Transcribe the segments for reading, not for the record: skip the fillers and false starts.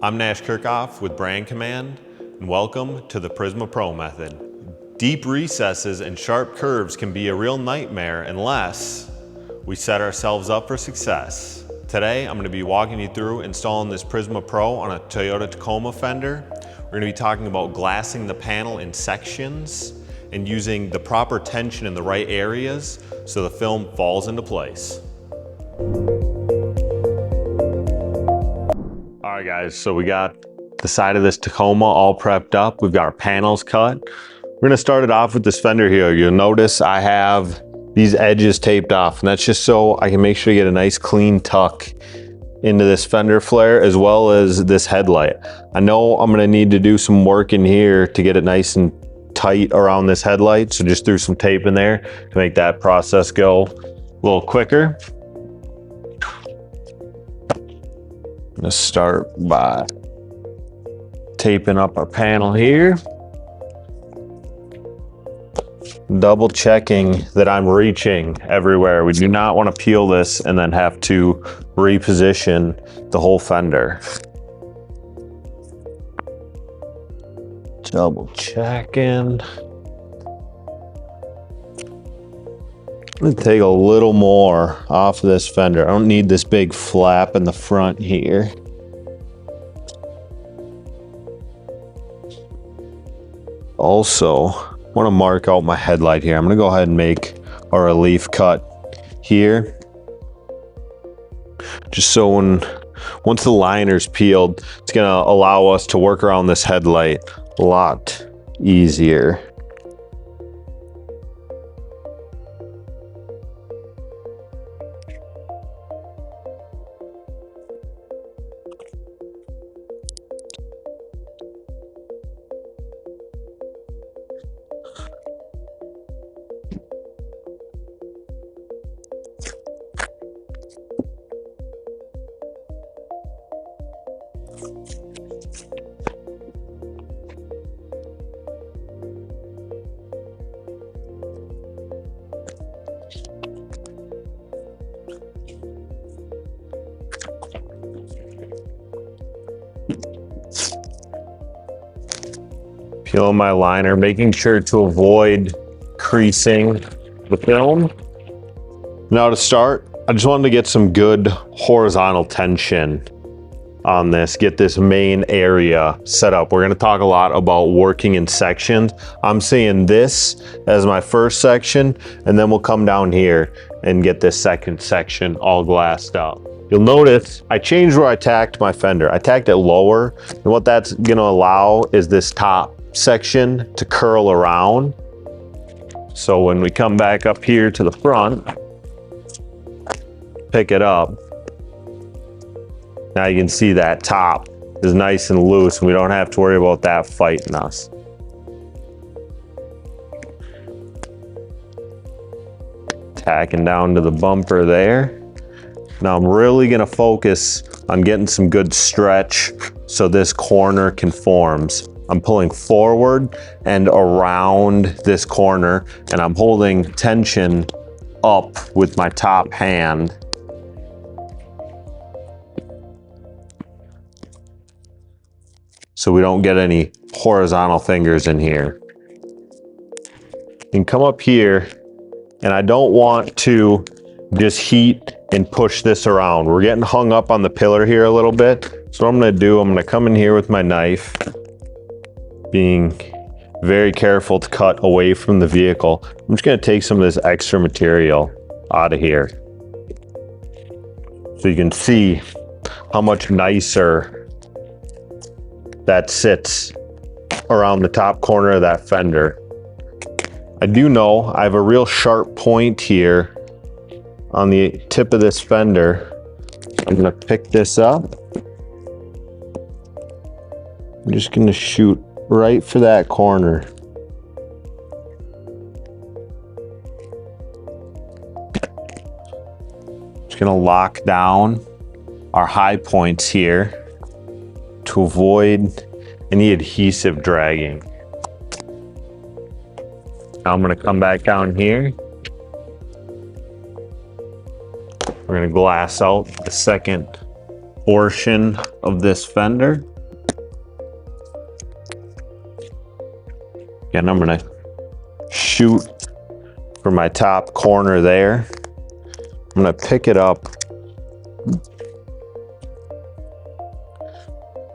I'm Nash Kirchoff with Brand Command, and welcome to the PrismaPro Method. Deep recesses and sharp curves can be a real nightmare unless we set ourselves up for success. Today, I'm going to be walking you through installing this PrismaPro on a Toyota Tacoma Fender. We're going to be talking about glassing the panel in sections and using the proper tension in the right areas so the film falls into place. All right guys, so we got the side of this Tacoma all prepped up. We've got our panels cut. We're gonna start it off with this fender here. You'll notice I have these edges taped off, and that's just so I can make sure to get a nice clean tuck into this fender flare as well as this headlight. I know I'm gonna need to do some work in here to get it nice and tight around this headlight, so just threw some tape in there to make that process go a little quicker. I'm gonna start by taping up our panel here. Double checking that I'm reaching everywhere. We do not want to peel this and then have to reposition the whole fender. Double checking. I'm gonna take a little more off of this fender. I don't need this big flap in the front here. Also, I want to mark out my headlight here. I'm gonna go ahead and make a relief cut here. Just so once the liner's peeled, it's gonna allow us to work around this headlight a lot easier. Peeling my liner, making sure to avoid creasing the film. Now to start, I just wanted to get some good horizontal tension on this, get this main area set up. We're gonna talk a lot about working in sections. I'm seeing this as my first section, and then we'll come down here and get this second section all glassed out. You'll notice I changed where I tacked my fender. I tacked it lower, and what that's gonna allow is this top section to curl around. So when we come back up here to the front, pick it up, now you can see that top is nice and loose, and we don't have to worry about that fighting us. Tacking down to the bumper there. Now I'm really gonna focus on getting some good stretch so this corner conforms. I'm pulling forward and around this corner, and I'm holding tension up with my top hand. So we don't get any horizontal fingers in here. You can come up here, and I don't want to just heat and push this around. We're getting hung up on the pillar here a little bit. So what I'm gonna do, I'm gonna come in here with my knife, being very careful to cut away from the vehicle. I'm just gonna take some of this extra material out of here so you can see how much nicer that sits around the top corner of that fender. I do know I have a real sharp point here on the tip of this fender. I'm gonna pick this up. I'm just gonna shoot right for that corner. Just gonna lock down our high points here to avoid any adhesive dragging. Now I'm gonna come back down here. We're gonna glass out the second portion of this fender. And I'm gonna shoot for my top corner there. I'm gonna pick it up.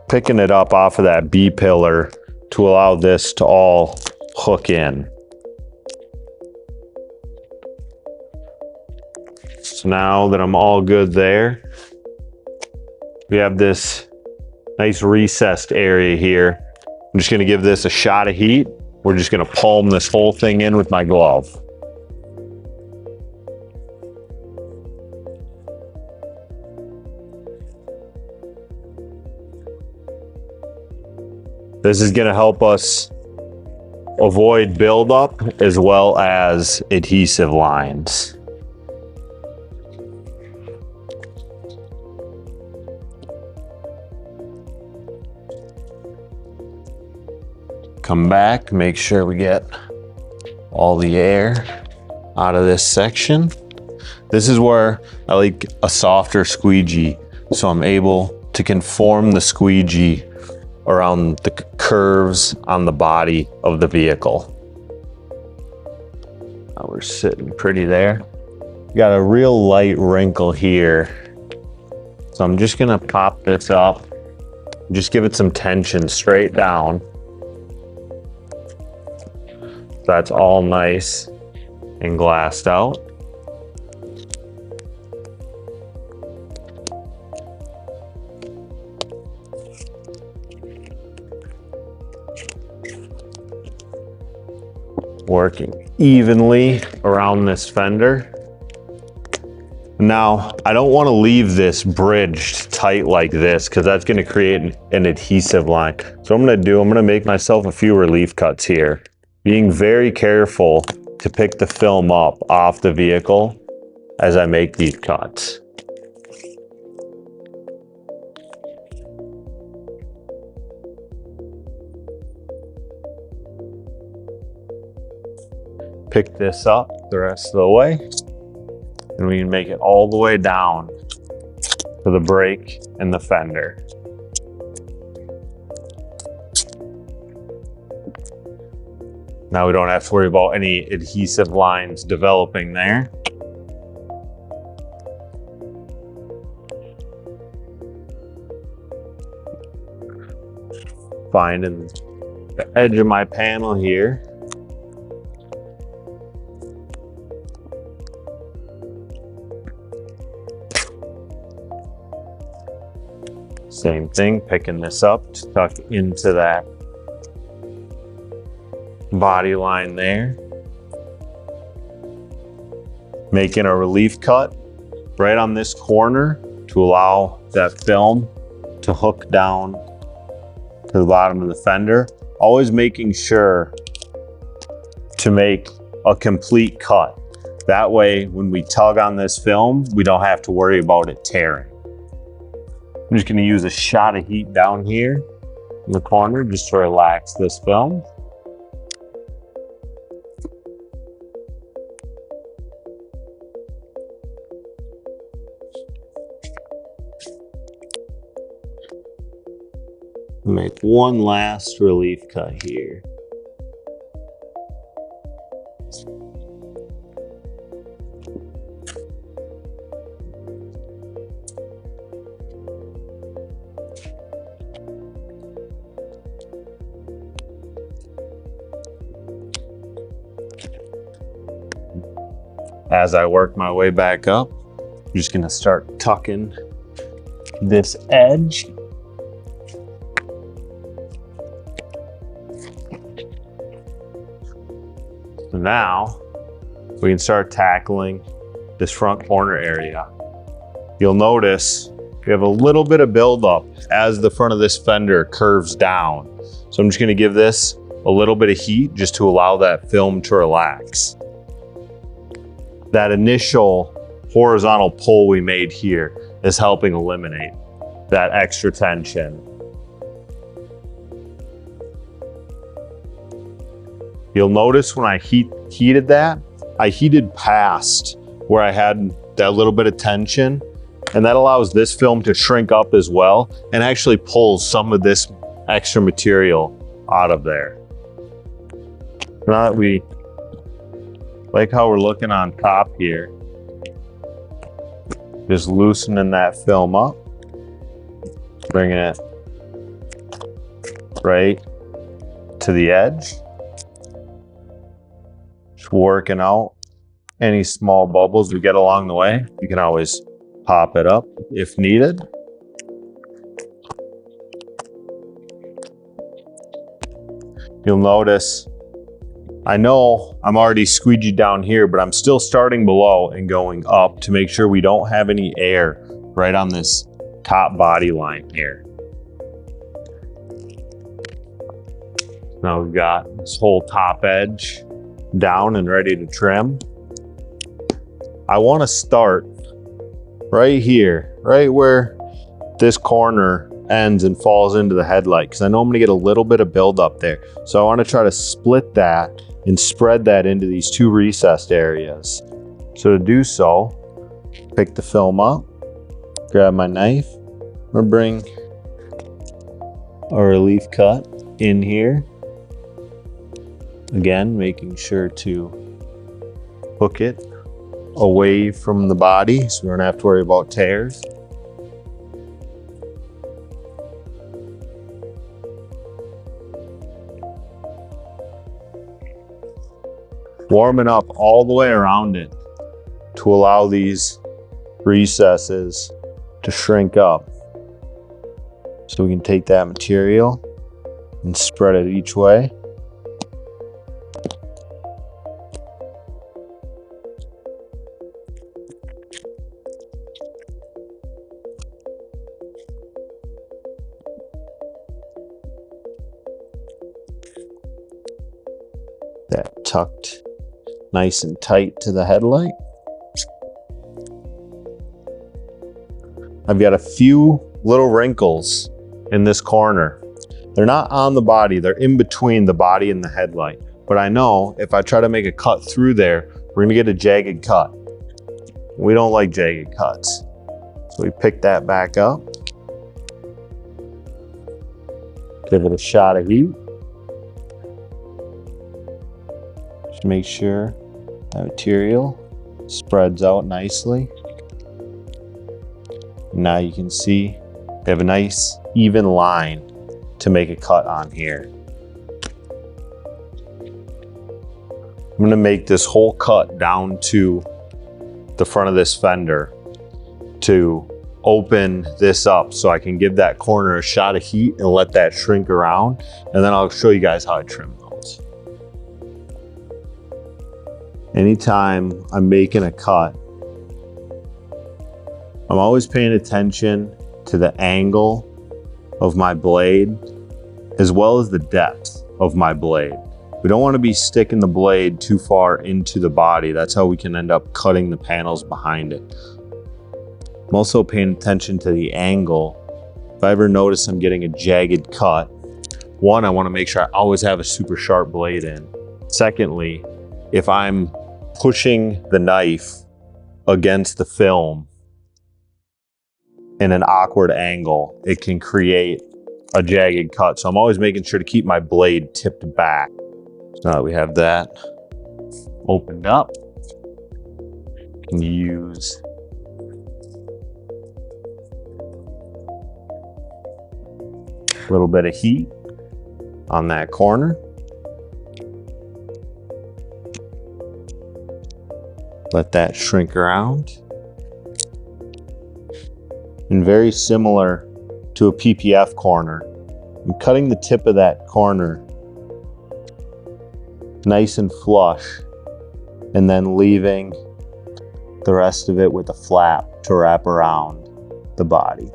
Picking it up off of that B pillar to allow this to all hook in. So now that I'm all good there, we have this nice recessed area here. I'm just gonna give this a shot of heat. We're just gonna palm this whole thing in with my glove. This is gonna help us avoid buildup as well as adhesive lines. Come back, make sure we get all the air out of this section. This is where I like a softer squeegee, so I'm able to conform the squeegee around the curves on the body of the vehicle. Now we're sitting pretty there. Got a real light wrinkle here. So I'm just gonna pop this up, just give it some tension straight down. That's all nice and glassed out. Working evenly around this fender. Now, I don't want to leave this bridged tight like this because that's going to create an adhesive line. So I'm going to make myself a few relief cuts here, being very careful to pick the film up off the vehicle as I make these cuts. Pick this up the rest of the way, and we can make it all the way down to the brake and the fender. Now we don't have to worry about any adhesive lines developing there. Finding the edge of my panel here. Same thing, picking this up to tuck into that body line there. Making a relief cut right on this corner to allow that film to hook down to the bottom of the fender. Always making sure to make a complete cut. That way, when we tug on this film, we don't have to worry about it tearing. I'm just gonna use a shot of heat down here in the corner just to relax this film. Make one last relief cut here. As I work my way back up, I'm just gonna start tucking this edge. So now we can start tackling this front corner area. You'll notice we have a little bit of buildup as the front of this fender curves down. So I'm just gonna give this a little bit of heat just to allow that film to relax. That initial horizontal pull we made here is helping eliminate that extra tension. You'll notice when I heated that, I heated past where I had that little bit of tension, and that allows this film to shrink up as well and actually pulls some of this extra material out of there. Now that we like how we're looking on top here, just loosening that film up, bringing it right to the edge, just working out any small bubbles we get along the way. You can always pop it up if needed. You'll notice, I know I'm already squeegeed down here, but I'm still starting below and going up to make sure we don't have any air right on this top body line here. Now we've got this whole top edge down and ready to trim. I want to start right here, right where this corner ends and falls into the headlight, because I know I'm going to get a little bit of buildup there. So I want to try to split that and spread that into these two recessed areas. So to do so, pick the film up, grab my knife, I'm going to bring a relief cut in here. Again, making sure to hook it away from the body so we don't have to worry about tears. Warming up all the way around it to allow these recesses to shrink up. So we can take that material and spread it each way. That tucked nice and tight to the headlight. I've got a few little wrinkles in this corner. They're not on the body, they're in between the body and the headlight. But I know if I try to make a cut through there, we're gonna get a jagged cut. We don't like jagged cuts. So we pick that back up. Give it a shot of heat. Just make sure that material spreads out nicely. Now you can see we have a nice even line to make a cut on here. I'm going to make this whole cut down to the front of this fender to open this up so I can give that corner a shot of heat and let that shrink around, and then I'll show you guys how I trim those. Anytime I'm making a cut, I'm always paying attention to the angle of my blade as well as the depth of my blade. We don't want to be sticking the blade too far into the body. That's how we can end up cutting the panels behind it. I'm also paying attention to the angle. If I ever notice I'm getting a jagged cut, one, I want to make sure I always have a super sharp blade in. Secondly, if I'm pushing the knife against the film in an awkward angle, it can create a jagged cut. So I'm always making sure to keep my blade tipped back. So now that we have that opened up, you can use a little bit of heat on that corner. Let that shrink around. And very similar to a PPF corner, I'm cutting the tip of that corner nice and flush, and then leaving the rest of it with a flap to wrap around the body.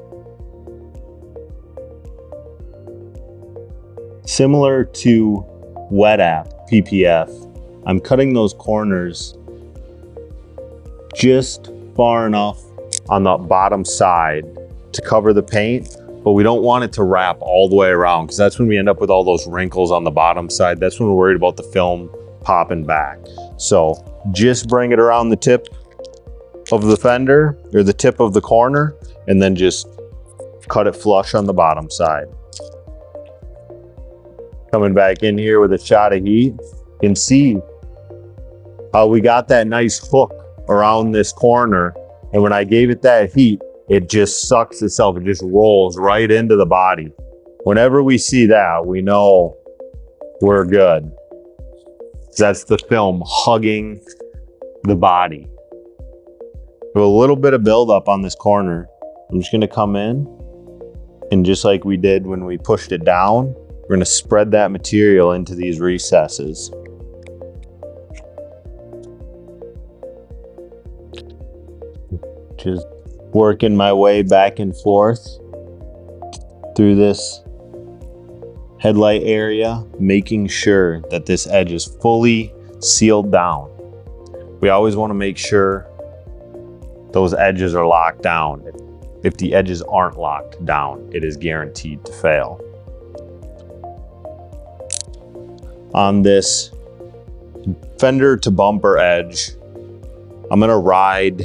Similar to wet app PPF, I'm cutting those corners just far enough on the bottom side to cover the paint, but we don't want it to wrap all the way around, because that's when we end up with all those wrinkles on the bottom side. That's when we're worried about the film popping back. So just bring it around the tip of the fender or the tip of the corner, and then just cut it flush on the bottom side. Coming back in here with a shot of heat, You can see how we got that nice hook around this corner. And when I gave it that heat, it just sucks itself. It just rolls right into the body. Whenever we see that, we know we're good. That's the film hugging the body. With a little bit of buildup on this corner, I'm just gonna come in and just like we did when we pushed it down, we're gonna spread that material into these recesses. Just working my way back and forth through this headlight area, making sure that this edge is fully sealed down. We always want to make sure those edges are locked down. If the edges aren't locked down, it is guaranteed to fail. On this fender to bumper edge, I'm gonna ride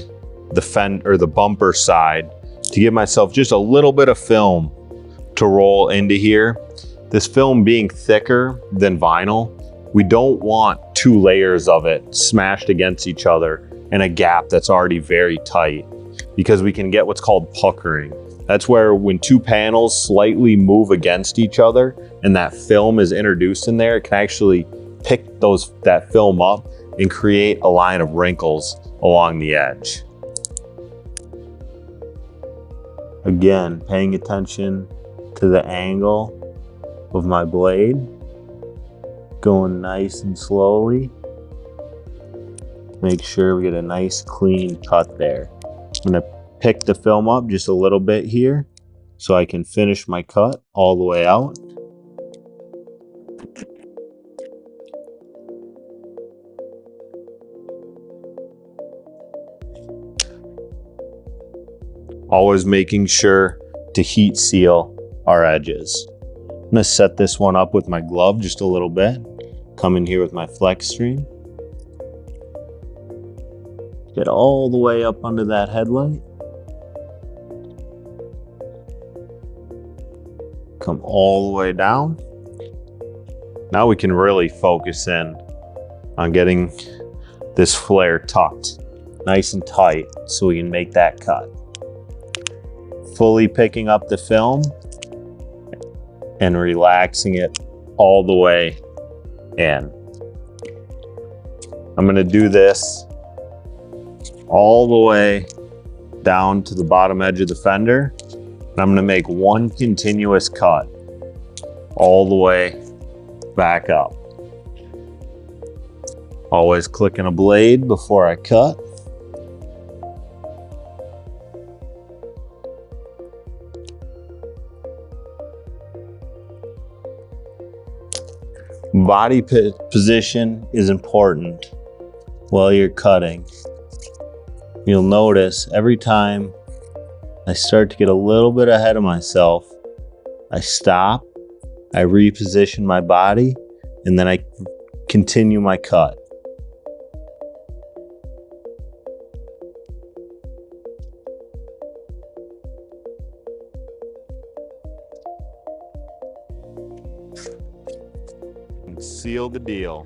the fender or the bumper side to give myself just a little bit of film to roll into here. This film being thicker than vinyl, we don't want 2 layers of it smashed against each other in a gap that's already very tight, because we can get what's called puckering. That's where when 2 panels slightly move against each other and that film is introduced in there, it can actually pick that film up and create a line of wrinkles along the edge. Again, paying attention to the angle of my blade, going nice and slowly. Make sure we get a nice clean cut there. I'm gonna pick the film up just a little bit here so I can finish my cut all the way out. Always making sure to heat seal our edges. I'm gonna set this one up with my glove just a little bit. Come in here with my flex stream. Get all the way up under that headlight. Come all the way down. Now we can really focus in on getting this flare tucked nice and tight so we can make that cut. Fully picking up the film and relaxing it all the way in. I'm gonna do this all the way down to the bottom edge of the fender. And I'm gonna make one continuous cut all the way back up. Always clicking a blade before I cut. Body position is important while you're cutting. You'll notice every time I start to get a little bit ahead of myself, I stop, I reposition my body, and then I continue my cut. And seal the deal.